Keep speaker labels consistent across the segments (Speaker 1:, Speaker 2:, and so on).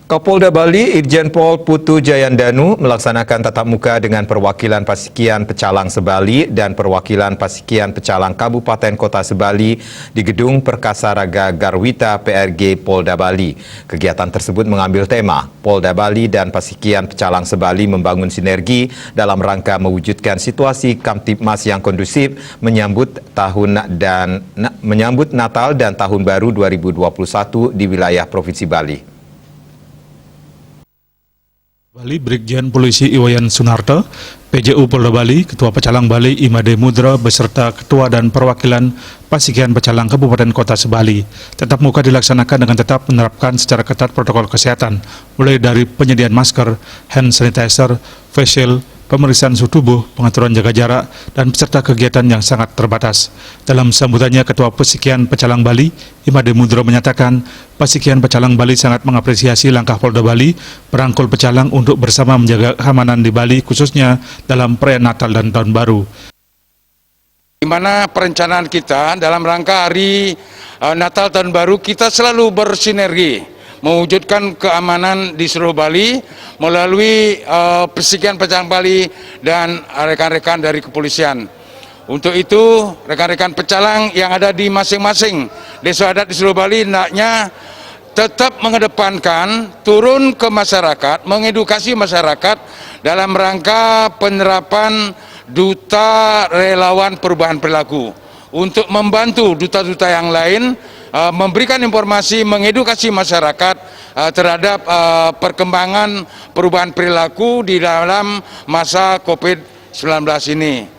Speaker 1: Kapolda Bali Irjen Pol Putu Jayandanu melaksanakan tatap muka dengan perwakilan Pasikian Pecalang Sebali dan perwakilan Pasikian Pecalang Kabupaten Kota Sebali di Gedung Perkasaraga Garwita PRG Polda Bali. Kegiatan tersebut mengambil tema Polda Bali dan Pasikian Pecalang Sebali membangun sinergi dalam rangka mewujudkan situasi Kamtibmas yang kondusif menyambut Natal dan Tahun Baru 2021 di wilayah Provinsi Bali.
Speaker 2: Bali Brigjen Polisi Iwayan Sunarto, PJU Polda Bali, Ketua Pecalang Bali Imade Mudra beserta Ketua dan Perwakilan Pasikian Pecalang Kabupaten Kota Sebali. Tatap muka dilaksanakan dengan tetap menerapkan secara ketat protokol kesehatan, mulai dari penyediaan masker, hand sanitizer, face shield, pemeriksaan suhu tubuh, pengaturan jaga jarak, dan peserta kegiatan yang sangat terbatas. Dalam sambutannya, Ketua Pasikian Pecalang Bali, Imade Mudra menyatakan, Pasikian Pecalang Bali sangat mengapresiasi langkah Polda Bali merangkul pecalang untuk bersama menjaga keamanan di Bali, khususnya dalam perayaan Natal dan Tahun Baru.
Speaker 3: Di mana perencanaan kita dalam rangka hari Natal Tahun Baru, kita selalu bersinergi mewujudkan keamanan di seluruh Bali melalui Pasikian Pecalang Bali dan rekan-rekan dari kepolisian. Untuk itu, rekan-rekan pecalang yang ada di masing-masing desa adat di seluruh Bali hendaknya tetap mengedepankan turun ke masyarakat, mengedukasi masyarakat dalam rangka penerapan Duta Relawan Perubahan Perilaku untuk membantu duta-duta yang lain memberikan informasi, mengedukasi masyarakat terhadap perkembangan perubahan perilaku di dalam masa COVID-19 ini.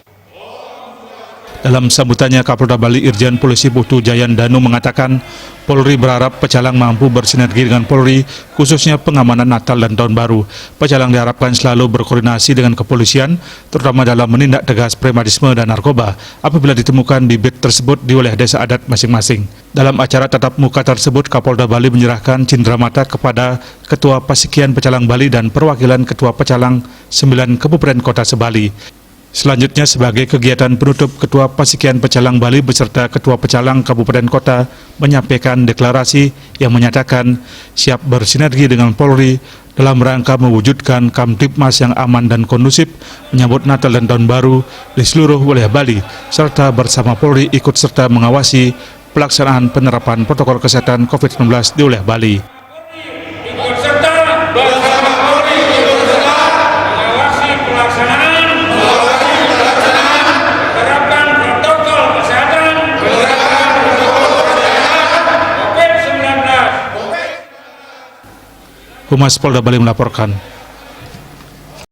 Speaker 2: Dalam sambutannya, Kapolda Bali Irjen Polisi Putu Jayandanu mengatakan, Polri berharap pecalang mampu bersinergi dengan Polri, khususnya pengamanan Natal dan Tahun Baru. Pecalang diharapkan selalu berkoordinasi dengan kepolisian, terutama dalam menindak tegas premanisme dan narkoba, apabila ditemukan bibit tersebut di wilayah desa adat masing-masing. Dalam acara tatap muka tersebut, Kapolda Bali menyerahkan cindramata kepada Ketua Pasikian Pecalang Bali dan perwakilan Ketua Pecalang 9 Kabupaten Kota Sebali. Selanjutnya, sebagai kegiatan penutup, Ketua Pasikian Pecalang Bali beserta Ketua Pecalang Kabupaten Kota menyampaikan deklarasi yang menyatakan siap bersinergi dengan Polri dalam rangka mewujudkan Kamtibmas yang aman dan kondusif menyambut Natal dan Tahun Baru di seluruh wilayah Bali, serta bersama Polri ikut serta mengawasi pelaksanaan penerapan protokol kesehatan COVID-19 di wilayah Bali. Humas Polda Bali melaporkan.